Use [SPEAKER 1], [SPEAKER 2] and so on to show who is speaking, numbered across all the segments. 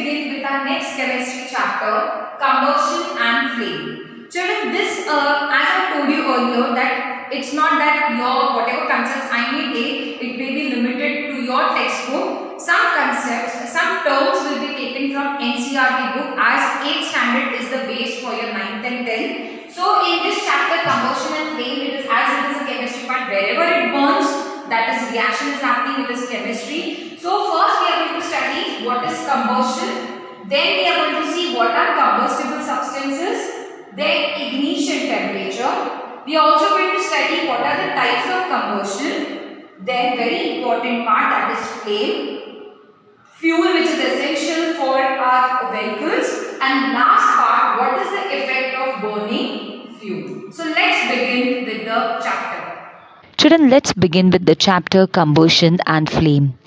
[SPEAKER 1] begin with our next chemistry chapter, combustion and flame. Children, this as I told you earlier that it's not that your whatever concepts I may take, it may be limited to your textbook. Some concepts, some terms will be taken from NCERT book as 8th standard is the base for your 9th and 10th. So in this chapter, combustion and flame, it is as it is a chemistry part, wherever it burns, that is reaction is happening, it is chemistry. So first we are going to study what is combustion, then we are going to see what are combustible substances, then ignition temperature. We are also going to study what are the types of combustion, then very important part, that is flame, fuel which is essential for our vehicles, and last part, what is the effect of burning fuel. So let's begin with the chapter.
[SPEAKER 2] Children, let's begin with the chapter combustion and flame.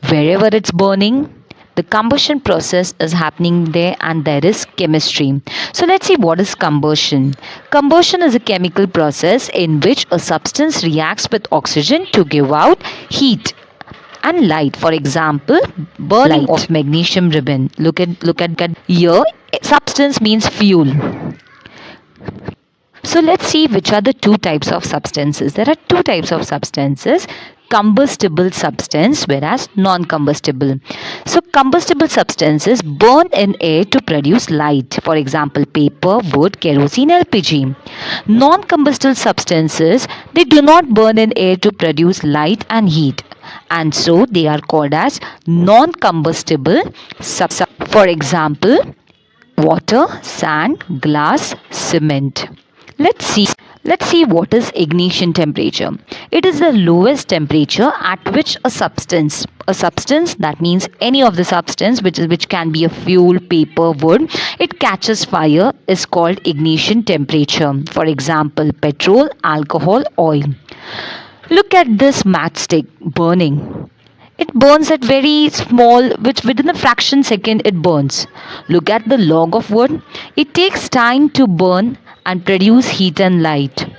[SPEAKER 2] Wherever it's burning, the combustion process is happening there and there is chemistry. So let's see what is combustion. Combustion is a chemical process in which a substance reacts with oxygen to give out heat and light. For example, burning of magnesium ribbon. Look at here. Substance means fuel. So let's see which are the two types of substances. There are two types of substances, combustible substance whereas non-combustible. So combustible substances burn in air to produce light. For example, paper, wood, kerosene, LPG. Non-combustible substances, they do not burn in air to produce light and heat, and so they are called as non-combustible substances. For example, water, sand, glass, cement. Let's see what is ignition temperature. It is the lowest temperature at which a substance that means any of the substance which can be a fuel, paper, wood, it catches fire is called ignition temperature. For example, petrol, alcohol, oil. Look at this matchstick burning. It burns at very small, which within a fraction second it burns. Look at the log of wood. It takes time to burn and produce heat and light.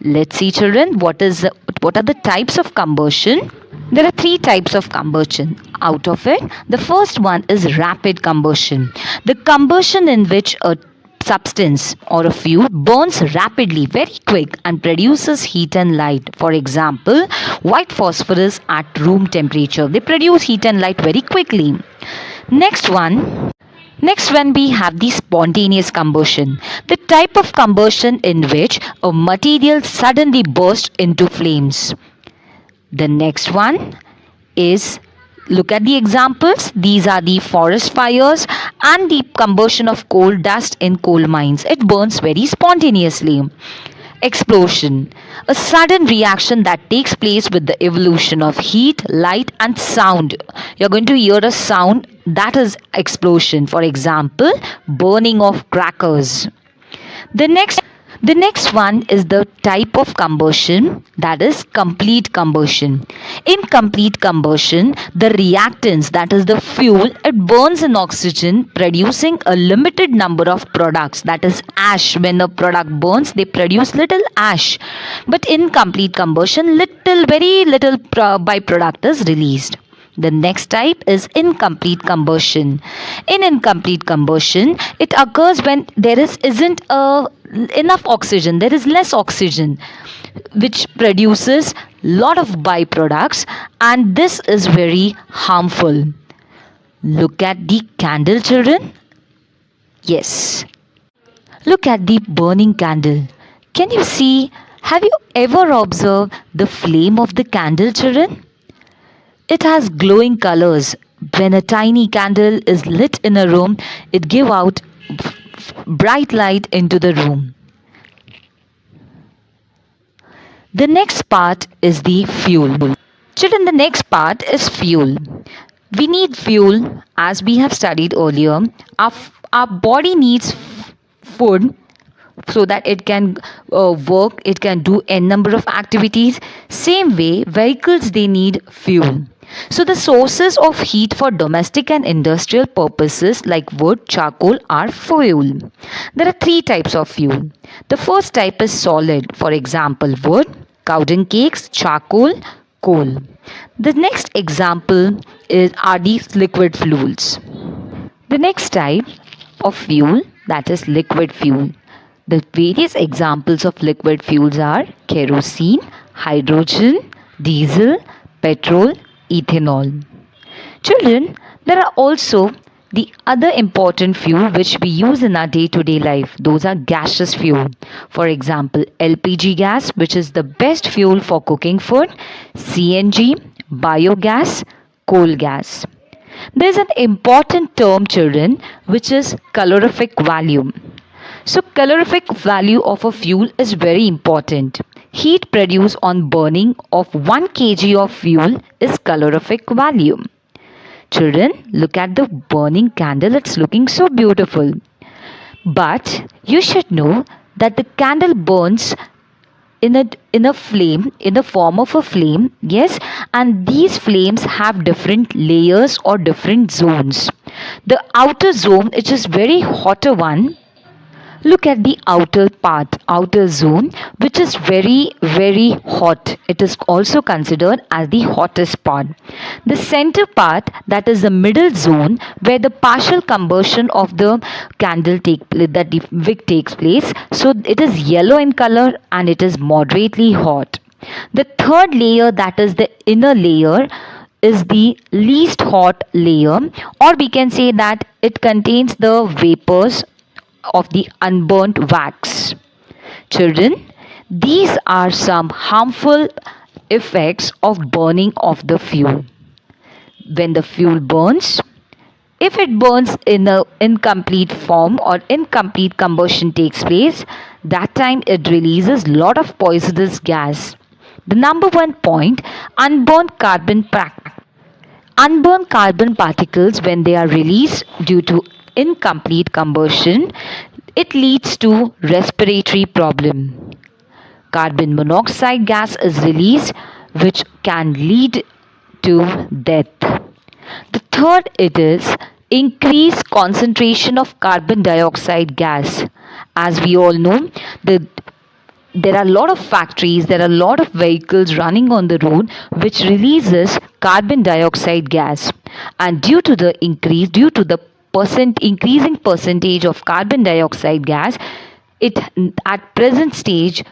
[SPEAKER 2] Let's see, children, what are the types of combustion. There are three types of combustion. Out of it, the first one is rapid combustion. The combustion in which a substance or a fuel burns rapidly, very quick, and produces heat and light. For example, white phosphorus at room temperature. They produce heat and light very quickly. Next one we have the spontaneous combustion, the type of combustion in which a material suddenly bursts into flames. The next one is, look at the examples. These are the forest fires and the combustion of coal dust in coal mines. It burns very spontaneously. Explosion, a sudden reaction that takes place with the evolution of heat, light and sound. You're going to hear a sound, that is explosion. For example, burning of crackers. The next one is the type of combustion, that is complete combustion. In complete combustion, the reactants, that is the fuel, it burns in oxygen, producing a limited number of products, that is ash. When a product burns, they produce little ash. But in complete combustion, very little byproduct is released. The next type is incomplete combustion. In incomplete combustion, it occurs when there isn't enough oxygen, there is less oxygen, which produces lot of byproducts, and this is very harmful. Look at the candle, children. Yes. Look at the burning candle. Can you see? Have you ever observed the flame of the candle, children? It has glowing colors. When a tiny candle is lit in a room, it gives out bright light into the room. The next part is the fuel. Children, the next part is fuel. We need fuel, as we have studied earlier. Our body needs food so that it can work, it can do n number of activities. Same way, vehicles, they need fuel. So the sources of heat for domestic and industrial purposes like wood, charcoal are fuel. There are three types of fuel. The first type is solid. For example, wood, cow dung cakes, charcoal, coal. The next example are these liquid fuels. The next type of fuel, that is liquid fuel. The various examples of liquid fuels are kerosene, hydrogen, diesel, petrol, ethanol. Children, there are also the other important fuel which we use in our day-to-day life. Those are gaseous fuel. For example, LPG gas, which is the best fuel for cooking food, CNG, biogas, coal gas. There is an important term, children, which is calorific value. So calorific value of a fuel is very important. Heat produced on burning of 1 kg of fuel is calorific value. Children, look at the burning candle. It's looking so beautiful. But you should know that the candle burns in a flame, in the form of a flame, yes, and these flames have different layers or different zones. The outer zone, which is very hotter one, look at the outer part, outer zone, which is very, very hot. It is also considered as the hottest part. The center part, that is the middle zone, where the partial combustion of the candle that the wick takes place. So it is yellow in color and it is moderately hot. The third layer, that is the inner layer, is the least hot layer, or we can say that it contains the vapors of the unburnt wax. Children, these are some harmful effects of burning of the fuel. When the fuel burns, if it burns in an incomplete form or incomplete combustion takes place, that time it releases lot of poisonous gas. The number one point, unburnt carbon particles, when they are released due to incomplete combustion, it leads to respiratory problem. Carbon monoxide gas is released, which can lead to death. The third, it is increased concentration of carbon dioxide gas. As we all know, there are a lot of factories, there are a lot of vehicles running on the road which releases carbon dioxide gas, and due to the increasing percentage of carbon dioxide gas, it at present stage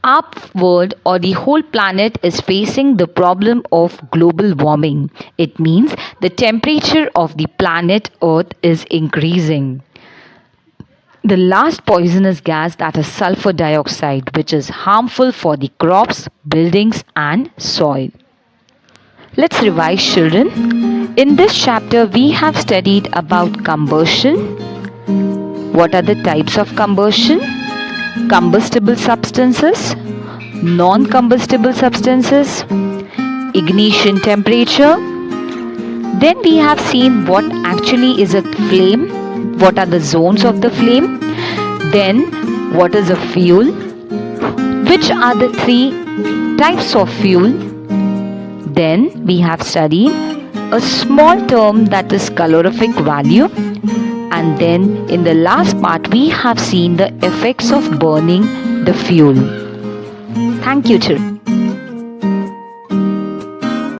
[SPEAKER 2] our world or the whole planet is facing the problem of global warming. It means the temperature of the planet Earth is increasing. The last poisonous gas, that is sulfur dioxide, which is harmful for the crops, buildings and soil. Let's revise, children. In this chapter, we have studied about combustion. What are the types of combustion? Combustible substances, non-combustible substances, ignition temperature. Then we have seen what actually is a flame, what are the zones of the flame, then what is a fuel, which are the 3 types of fuel. Then we have studied a small term, that is calorific value, and then in the last part we have seen the effects of burning the fuel. Thank you, children.